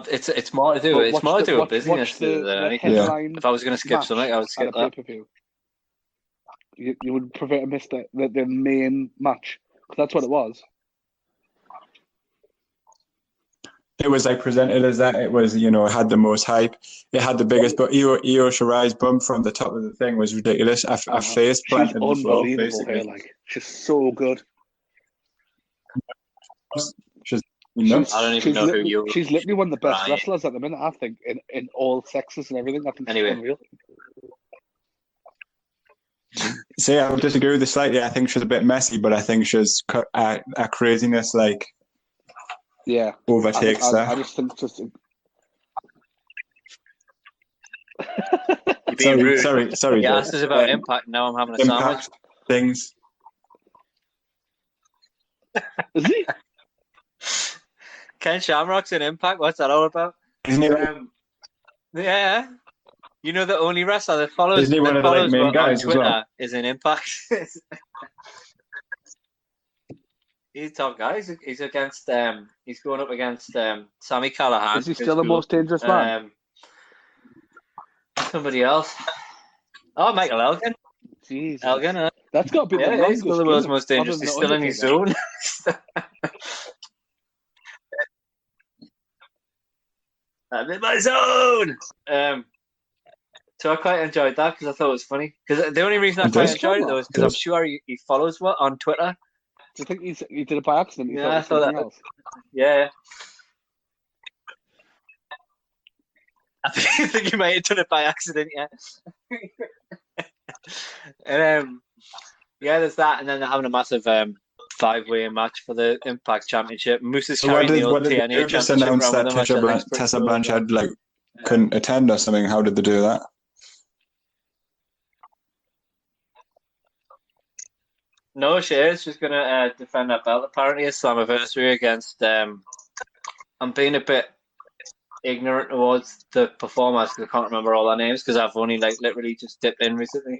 It's more to do. It's more to do with busyness than anything. If I was going to skip something, I would skip that. Pay-per-view. You would prefer to miss the main match, because that's what it was. It was like presented as that. It was, it had the most hype. It had the biggest, but Io Shirai's bump from the top of the thing was ridiculous. I face planted the floor, basically. She's so good. I don't even know who you. She's literally one of the best wrestlers at the minute, I think, in all sexes and everything. I think she's unreal. See, I would disagree with this slightly. I think she's a bit messy, but I think she's a craziness overtakes that. I just think just. You're being rude. Sorry. You asked us about Impact. Now I'm having a sandwich. Things. Is he? Ken Shamrock's in Impact. What's that all about? Isn't he? Yeah. You know, the only wrestler that follows Isn't he one of the main guys on Twitter as well? is in Impact. He's a top guy. He's against. He's going up against Sami Callihan. Is he still the most dangerous man? Somebody else. Oh, Michael Elgin. Jesus. Elgin. That's got to be the he's still the world's most dangerous. He's still in his zone. I'm in my zone. So I quite enjoyed that because I thought it was funny. Because the only reason I quite enjoyed it though is because I'm sure he follows on Twitter. Do you think he did it by accident? Yeah, I thought that. Else? Yeah. I think he might have done it by accident. Yeah. And there's that, and then they're having a massive 5-way match for the Impact Championship. Moose is carrying the old TNA just Championship announced that Tessa Blanchard couldn't attend or something. How did they do that? No, she is. She's going to defend that belt. Apparently, it's Slammiversary against. I'm being a bit ignorant towards the performers because I can't remember all their names because I've only literally just dipped in recently.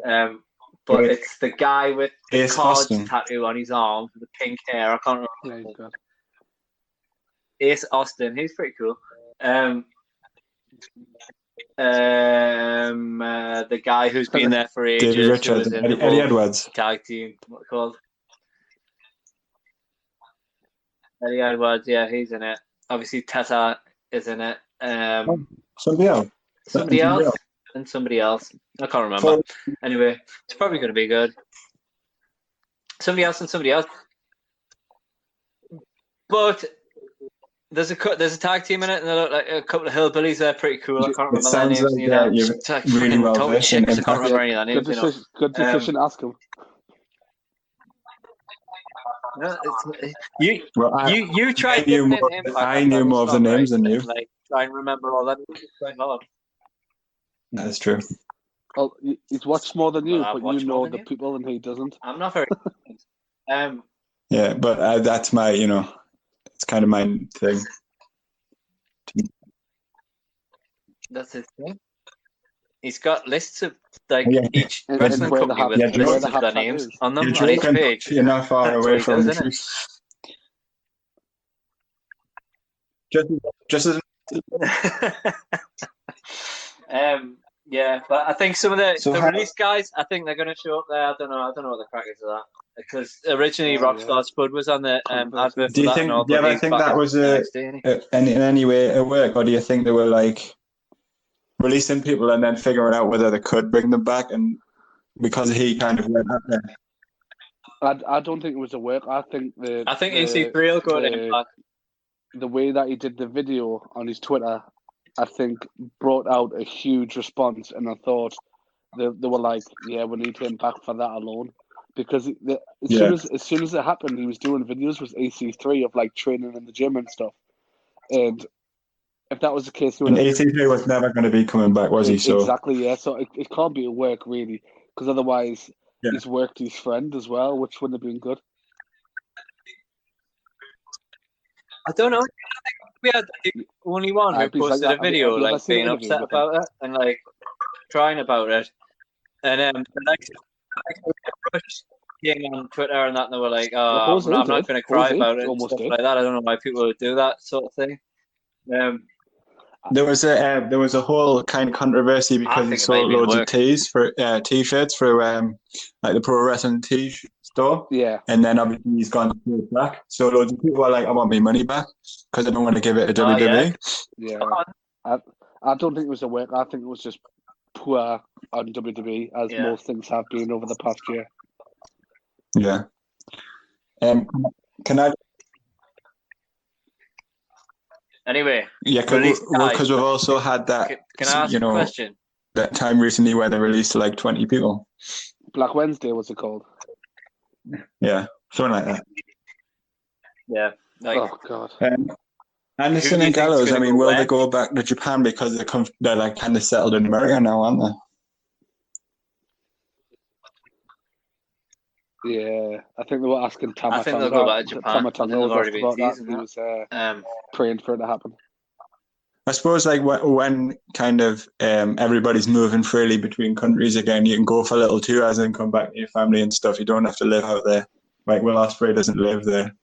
But it's the guy with the cards tattoo on his arm with the pink hair. I can't remember. Ace Austin. He's pretty cool. The guy who's been there for ages. David Richards, Eddie Edwards. Tag team. What's it called? Eddie Edwards. Yeah, he's in it. Obviously, Tessa is in it. Somebody else. And somebody else. I can't remember. Anyway, it's probably going to be good. Somebody else and somebody else. But there's a tag team in it, and they look like a couple of hillbillies. They're pretty cool. I can't remember their names either. You're really well versed in Impact. I can't remember any of their names. Good decision. Ask him. No, you tried I knew giving more, it Impact. I knew more of the names than you. Like, try and remember all that. Quite hard. That's true. Well, he's watched more than you, Well, I've but you watched more know than the you. people and he doesn't. I'm not very. Yeah, but that's my, it's kind of my thing. That's his thing. He's got lists of each And wrestling where company with yeah, lists of their names on them You're on each joking, page. you're not far That's away what he from does, the isn't truth. Just as yeah, but I think some of the So release guys, I think they're going to show up there. I don't know what the crack is of that, because originally Rockstar Spud was on the advert do for you that think? and all, Do you but ever he's think back that was the next day, in any way a work, or do you think they were like releasing people and then figuring out whether they could bring them back, and because he kind of went up there? I don't think it was a work. I think EC3 will go to Impact. The way that he did the video on his Twitter, I think brought out a huge response, and I thought they were like, "Yeah, we need him back for that alone," because as soon as it happened, he was doing videos with EC3 of like training in the gym and stuff, and if that was the case, And EC3 was never going to be coming back, was he? So exactly, yeah. So it can't be a work really, because otherwise he's worked his friend as well, which wouldn't have been good. I don't know. We had the only one who posted a video like being upset about it and like crying about it, and then the next came on Twitter and that, and they were like, "Oh, I'm not going to cry about it," and stuff like that. I don't know why people would do that sort of thing. There was a whole kind of controversy because he sold loads of t-shirts for like the Pro Wrestling Tee store. Yeah. And then obviously he's gone back. So loads of people are like, I want my money back because I don't want to give it to WWE. Yeah. I don't think it was a work. I think it was just poor on WWE, as most things have been over the past year. Yeah. Can I? Anyway, yeah, because we've also had that. Can I ask a question? That time recently where they released like 20 people. Black Wednesday, what's it called? Yeah, something like that. Yeah. Oh God. Anderson and Gallows. I mean, will they go back to Japan because they're like kind of settled in America now, aren't they? Yeah, I think they were asking Tama I think they'll go back to Japan. Tama Tonga was asked about that. He was praying for it to happen. I suppose like when kind of everybody's moving freely between countries again, you can go for little tours and come back to your family and stuff. You don't have to live out there. Like Will Ospreay doesn't live there.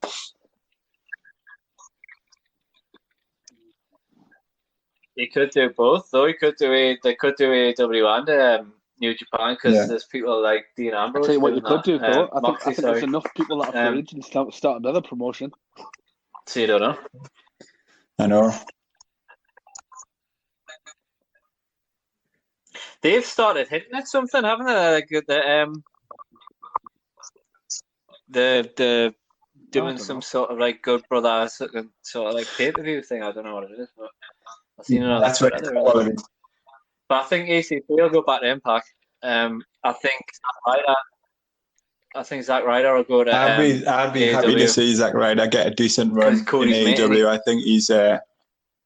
He could do both, though. They could do AEW and New Japan, because there's people like Dean Ambrose. I'll tell you what you could do, though. I think there's enough people that are free to start another promotion. So you don't know. I know. They've started hitting at something, haven't they? Like the doing some sort of like Good Brother sort of like pay-per-view thing. I don't know what it is, but I've seen it on Twitter. But I think EC3 will go back to Impact. I think Zack Ryder will go to. I'd be happy to see Zack Ryder get a decent run in AEW. I think he's the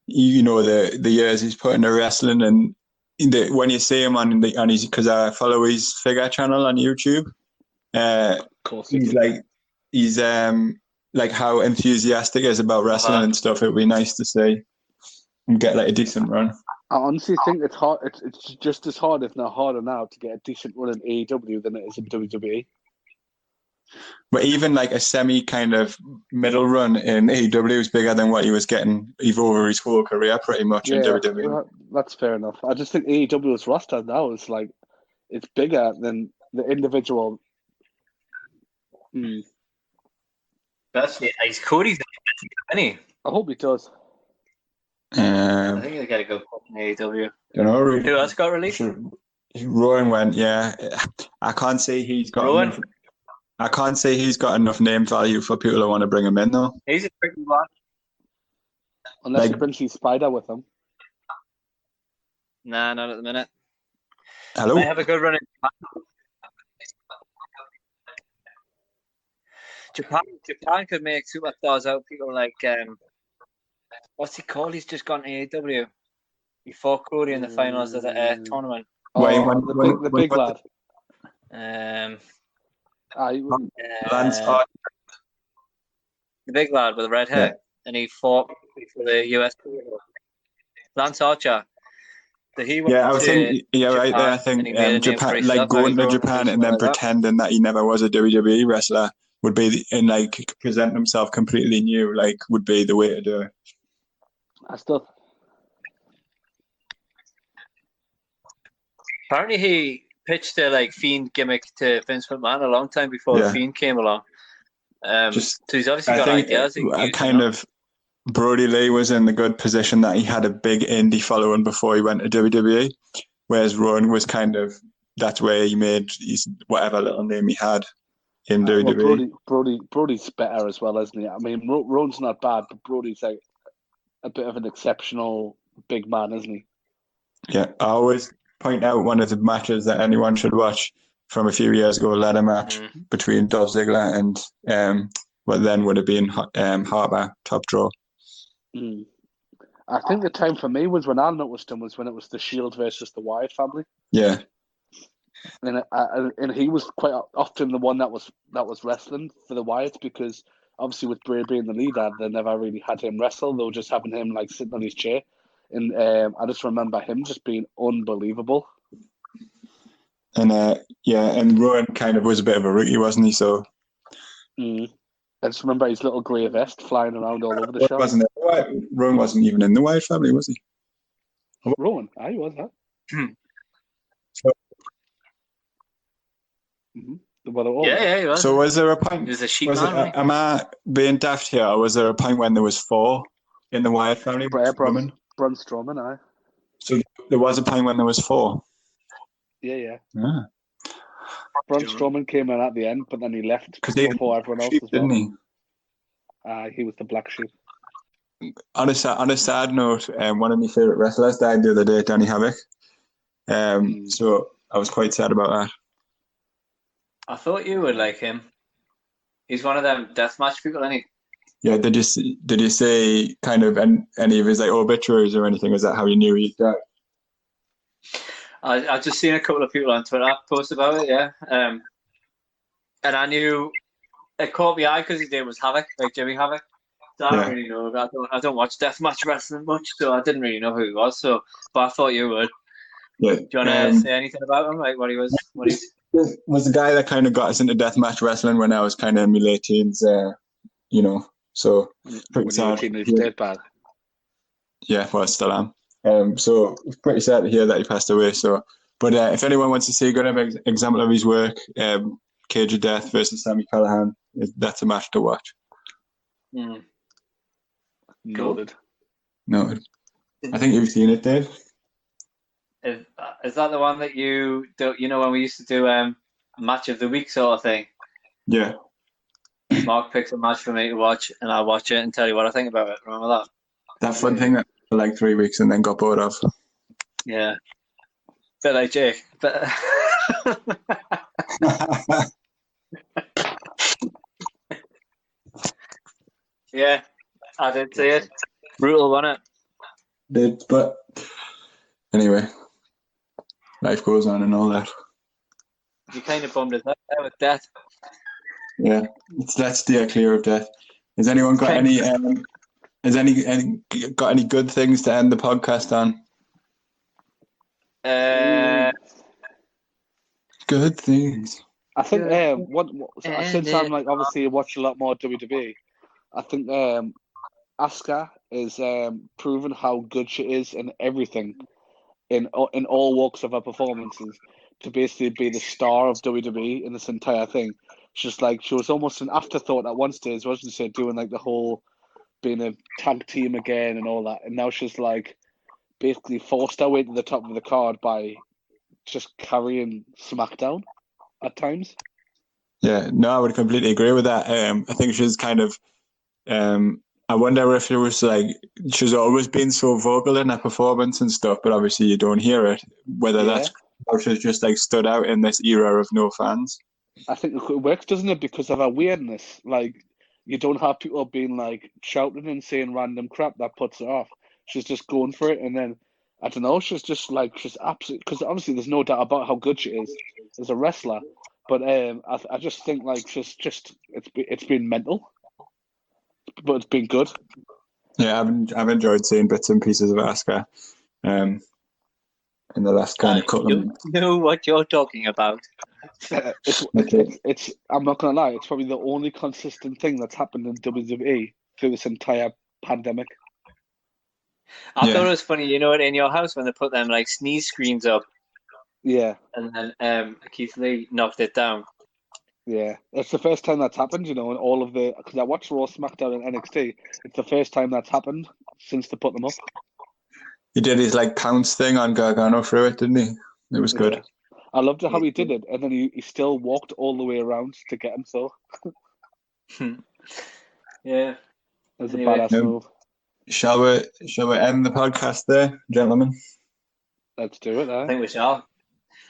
years he's put into wrestling, and when you see him on his, because I follow his figure channel on YouTube, he's like how enthusiastic he is about wrestling and stuff. It'd be nice to see him get like a decent run. I honestly think it's hard. It's just as hard, if not harder, now to get a decent run in AEW than it is in WWE. But even like a semi kind of middle run in AEW is bigger than what he was getting over his whole career, pretty much in WWE. That's fair enough. I just think AEW's roster now is like it's bigger than the individual. That's he's Cody's, isn't he? I hope he does. I think he'll get a good pop in AEW. Don't know. Who else got released? Rowan went. Yeah, I can't say he's got. Rowan. I can't say he's got enough name value for people who want to bring him in, though. He's a tricky one. Unless he brings his Spider with him. Nah, not at the minute. Hello? They have a good run in. Do Japan could make superstars out of people like what's he called? He's just gone to AEW. He fought Cody in the finals of the tournament. The big lad. Lance the big lad with the red hair, and he fought for the US. Lance Archer. I think right there. I think Japan, like going to Japan and then pretending that he never was a WWE wrestler, would be and like present himself completely new. Like would be the way to do it. Apparently, he pitched a like Fiend gimmick to Vince McMahon a long time before the Fiend came along. So he's obviously got ideas. Brody Lee was in the good position that he had a big indie following before he went to WWE, whereas Rowan was kind of that's where he made whatever little name he had in WWE. Brody's better as well, isn't he? I mean, Rowan's not bad, but Brody's like a bit of an exceptional big man, isn't he? Yeah, I always point out one of the matches that anyone should watch from a few years ago, a ladder match between Dolph Ziggler and what then would have been Harper, top draw. I think the time for me was when I noticed him was when it was the Shield versus the Wyatt family. Yeah, and he was quite often the one that was wrestling for the Wyatts because obviously with Bray being the leader, they never really had him wrestle. They were just having him like sitting on his chair, and I just remember him just being unbelievable. And and Rowan kind of was a bit of a rookie, wasn't he? So. I just remember his little grey vest flying around all over the shop. Rowan wasn't even in the Wyatt family, was he? Rowan? He was, huh? He was. So was there a point? He was a sheep man, right? Am I being daft here, or was there a point when there was 4 in the Wyatt family? Braun Strowman, aye. So there was a point when there was 4? Yeah. Braun Strowman came in at the end, but then he left before everyone else as well. Didn't he? He was the black sheep. On a sad note, one of my favourite wrestlers died the other day, Danny Havoc. So I was quite sad about that. I thought you would like him. He's one of them deathmatch people, isn't he? Yeah, did you say kind of any of his like obituaries or anything? Is that how you knew he died? I just seen a couple of people on Twitter post about it, yeah. And I knew it caught my eye because his name was Havoc, like Jimmy Havoc. So I don't really know. I don't watch deathmatch wrestling much, so I didn't really know who he was. So, but I thought you would. Yeah. Do you want to say anything about him, like what he was? Was the guy that kind of got us into deathmatch wrestling when I was kind of in my late teens, So pretty sad. He's dead bad. Yeah, well, I still am. So it's pretty sad to hear that he passed away. So, but if anyone wants to see a good example of his work, Cage of Death versus Sami Callihan, that's a match to watch. Noted. I think you've seen it, Dave. Is that the one that you do? You know when we used to do match of the week sort of thing? Yeah. Mark picks a match for me to watch, and I watch it and tell you what I think about it. Remember that? That fun thing that for like 3 weeks and then got bored of. Yeah. Bit like Jake. But yeah, I did see it. Brutal, wasn't it? But anyway, life goes on and all that. You kind of bummed us out there with death. Yeah, let's steer clear of death. Has anyone got any? Has any got any good things to end the podcast on? Good things. I think since I'm like obviously watched a lot more WWE, I think Asuka is proven how good she is in everything, in all walks of her performances, to basically be the star of WWE in this entire thing. She's like she was almost an afterthought at one stage, wasn't she? Doing like the whole being a tag team again and all that, and now she's like basically forced her way to the top of the card by just carrying SmackDown at times. Yeah, no, I would completely agree with that. I think she's kind of. I wonder if it was like she's always been so vocal in her performance and stuff, but obviously you don't hear it. Whether that's how she's just like stood out in this era of no fans. I think it works, doesn't it? Because of our weirdness. Like, you don't have people being like shouting and saying random crap that puts it off. She's just going for it, and then I don't know. She's just like she's absolutely because obviously there's no doubt about how good she is as a wrestler. But I just think like she's just it's been mental, but it's been good. Yeah, I've enjoyed seeing bits and pieces of Asuka. In the last kind of couple of months. You know what you're talking about. It's I'm not gonna lie, it's probably the only consistent thing that's happened in WWE through this entire pandemic. I thought it was funny, in your house when they put them like sneeze screens up. Yeah. And then Keith Lee knocked it down. Yeah, it's the first time that's happened, in all of the because I watched Raw, SmackDown, and NXT. It's the first time that's happened since they put them up. He did his like pounce thing on Gargano through it, didn't he? It was good. Yeah. I loved how he did it, and then he still walked all the way around to get him. So, yeah, it was a badass move. Shall we end the podcast there, gentlemen? Let's do it. I think we shall.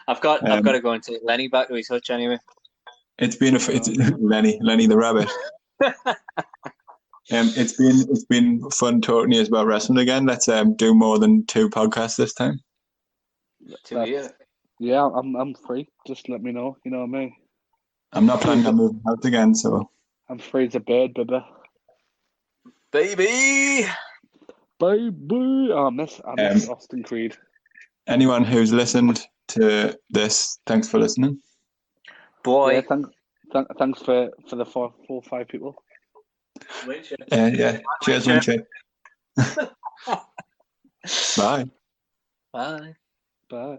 I've got to go and take Lenny back to his hutch anyway. It's been Lenny the rabbit. It's been fun talking to you about wrestling again. Let's do more than 2 podcasts this time. Yeah, I'm free. Just let me know. You know what I mean? I'm not planning on moving out again, so I'm free as a bird, baby. Baby. Oh, I miss Austin Creed. Anyone who's listened to this, thanks for listening. Boy. Yeah, thanks for the 4 or 5 people. Yeah. Cheers, Winchip. Bye. Bye. Bye.